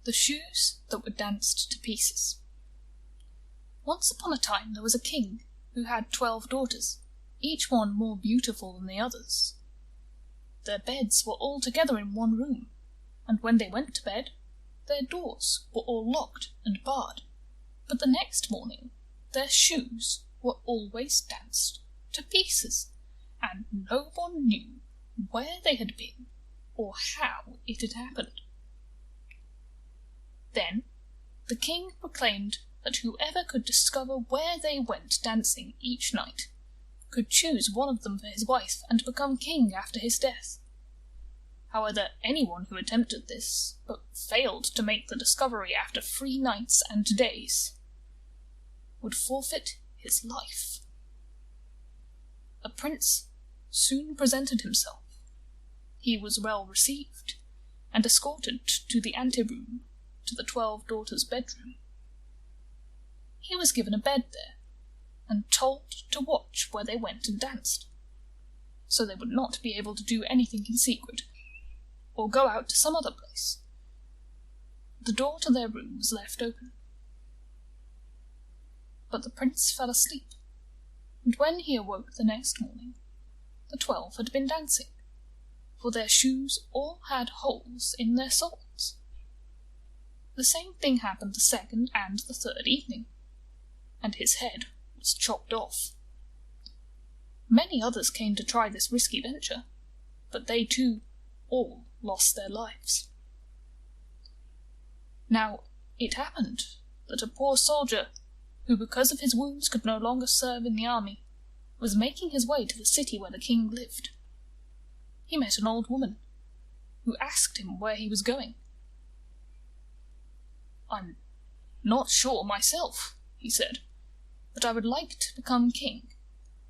The shoes that were danced to pieces. Once upon a time there was a king who had 12 daughters, each one more beautiful than the others. Their beds were all together in one room, and when they went to bed, their doors were all locked and barred. But the next morning their shoes were always danced to pieces, and no one knew where they had been or how it had happened. Then the king proclaimed that whoever could discover where they went dancing each night could choose one of them for his wife and become king after his death. However, anyone who attempted this, but failed to make the discovery after 3 nights and days, would forfeit his life. A prince soon presented himself. He was well received, and escorted to the anteroom, to the 12 daughters' bedroom. He was given a bed there, and told to watch where they went and danced, so they would not be able to do anything in secret, or go out to some other place. The door to their room was left open. But the prince fell asleep, and when he awoke the next morning, the 12 had been dancing, for their shoes all had holes in their soles. The same thing happened the second and the third evening, and his head was chopped off. Many others came to try this risky venture, but they too all lost their lives. Now it happened that a poor soldier, who because of his wounds could no longer serve in the army, was making his way to the city where the king lived. He met an old woman, who asked him where he was going. "I'm not sure myself," he said, "but I would like to become king,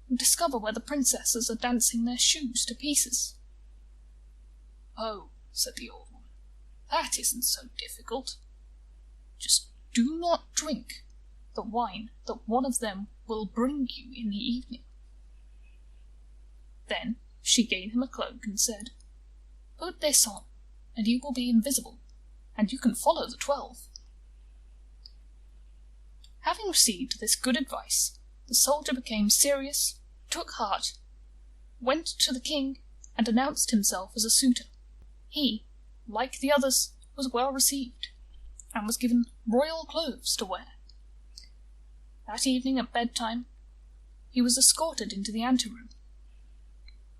and discover where the princesses are dancing their shoes to pieces." "Oh," said the old woman, "that isn't so difficult. Just do not drink the wine that one of them will bring you in the evening." Then she gave him a cloak and said, "Put this on, and you will be invisible, and you can follow the 12. Having received this good advice, the soldier became serious, took heart, went to the king, and announced himself as a suitor. He, like the others, was well received, and was given royal clothes to wear. That evening at bedtime, he was escorted into the anteroom.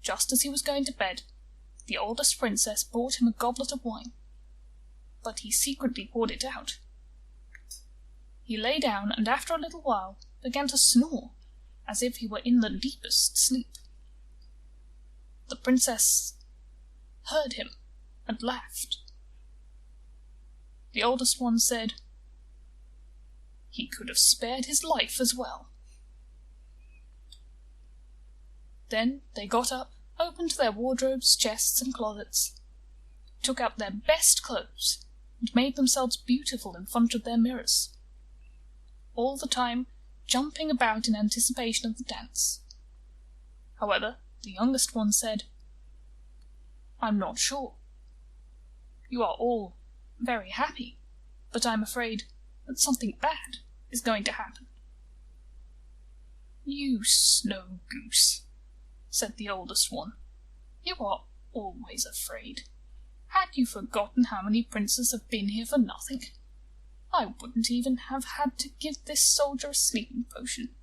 Just as he was going to bed, the oldest princess brought him a goblet of wine, but he secretly poured it out. He lay down, and after a little while began to snore, as if he were in the deepest sleep. The princess heard him and laughed. The oldest one said, "He could have spared his life as well." Then they got up, opened their wardrobes, chests, and closets, took out their best clothes, and made themselves beautiful in front of their mirrors, all the time jumping about in anticipation of the dance. However, the youngest one said, "I'm not sure. You are all very happy, but I'm afraid that something bad is going to happen." "You snow goose," said the oldest one, "you are always afraid. Had you forgotten how many princes have been here for nothing? I wouldn't even have had to give this soldier a sleeping potion.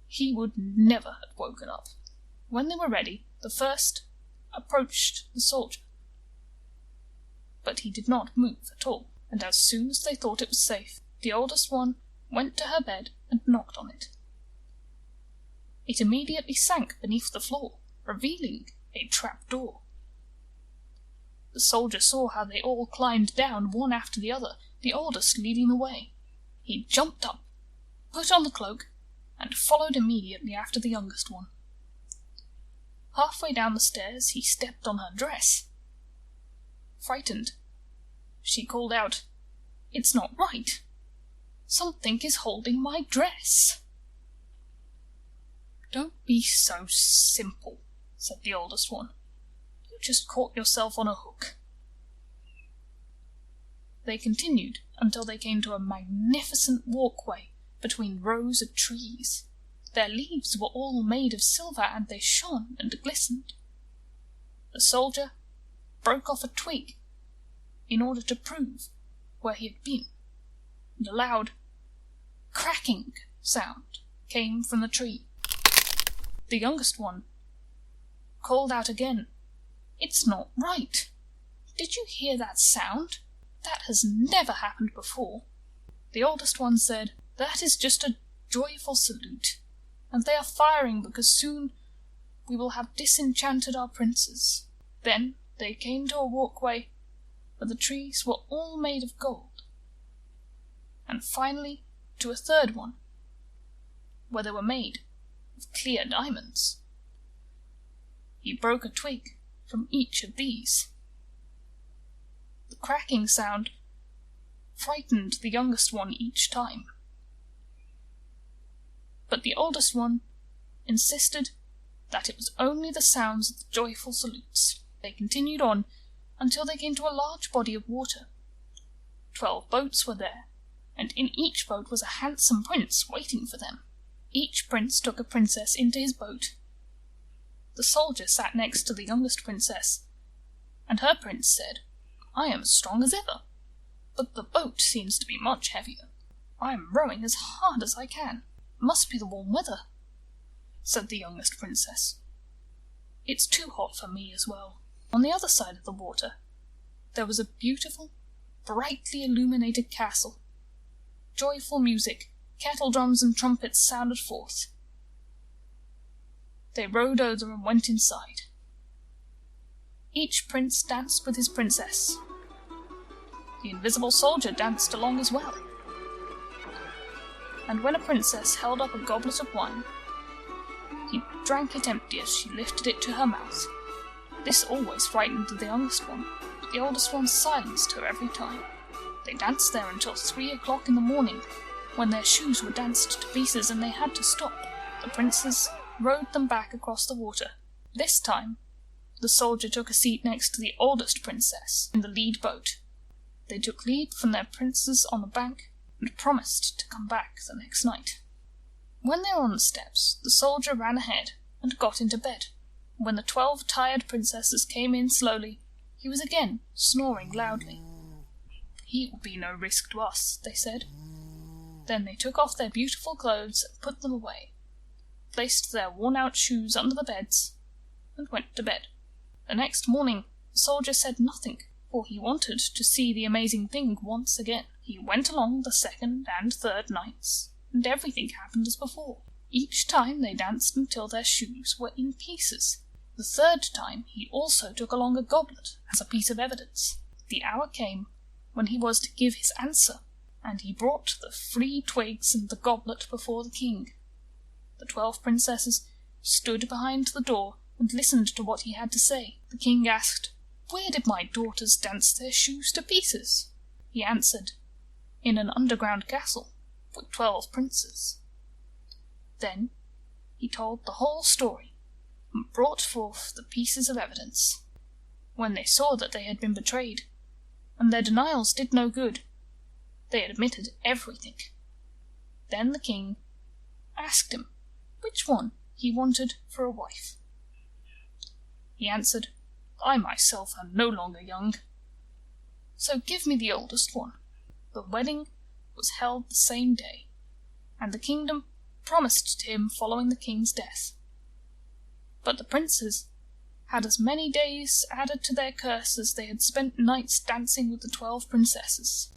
He would never have woken up." When they were ready, the first approached the soldier, but he did not move at all, and as soon as they thought it was safe, the oldest one went to her bed and knocked on it. It immediately sank beneath the floor, revealing a trap-door. The soldier saw how they all climbed down one after the other, the oldest leading the way. He jumped up, put on the cloak, and followed immediately after the youngest one. Halfway down the stairs he stepped on her dress. Frightened, she called out, "It's not right! Something is holding my dress!" "Don't be so simple," said the oldest one. "You just caught yourself on a hook." They continued until they came to a magnificent walkway between rows of trees. Their leaves were all made of silver, and they shone and glistened. The soldier broke off a twig in order to prove where he had been, and a loud cracking sound came from the tree. The youngest one called out again, "It's not right. Did you hear that sound? That has never happened before." The oldest one said, "That is just a joyful salute, and they are firing because soon we will have disenchanted our princes." Then they came to a walkway where the trees were all made of gold, and finally to a third one where they were made of clear diamonds. He broke a twig from each of these. The cracking sound frightened the youngest one each time, but the oldest one insisted that it was only the sounds of the joyful salutes. They continued on until they came to a large body of water. 12 boats were there, and in each boat was a handsome prince waiting for them. Each prince took a princess into his boat. The soldier sat next to the youngest princess, and her prince said, "I am as strong as ever, but the boat seems to be much heavier. I am rowing as hard as I can." "Must be the warm weather," said the youngest princess. "It's too hot for me as well." On the other side of the water, there was a beautiful, brightly illuminated castle. Joyful music, kettle drums and trumpets sounded forth. They rowed over and went inside. Each prince danced with his princess. The invisible soldier danced along as well. And when a princess held up a goblet of wine, he drank it empty as she lifted it to her mouth. This always frightened the youngest one, but the oldest one silenced her every time. They danced there until 3 o'clock in the morning, when their shoes were danced to pieces and they had to stop. The princes rowed them back across the water. This time, the soldier took a seat next to the oldest princess in the lead boat. They took leave from their princes on the bank and promised to come back the next night. When they were on the steps, the soldier ran ahead and got into bed. When the 12 tired princesses came in slowly, he was again snoring loudly. "He will be no risk to us," they said. Then they took off their beautiful clothes and put them away, placed their worn-out shoes under the beds, and went to bed. The next morning the soldier said nothing, for he wanted to see the amazing thing once again. He went along the 2nd and 3rd nights, and everything happened as before. Each time they danced until their shoes were in pieces. The 3rd time he also took along a goblet as a piece of evidence. The hour came when he was to give his answer, and he brought the 3 twigs and the goblet before the king. The 12 princesses stood behind the door and listened to what he had to say. The king asked, "Where did my daughters dance their shoes to pieces?" He answered, "In an underground castle with 12 princes." Then he told the whole story and brought forth the pieces of evidence. When they saw that they had been betrayed, and their denials did no good, they admitted everything. Then the king asked him which one he wanted for a wife. He answered, "I myself am no longer young, so give me the oldest one." The wedding was held the same day, and the kingdom promised to him following the king's death. But the princes had as many days added to their curse as they had spent nights dancing with the 12 princesses.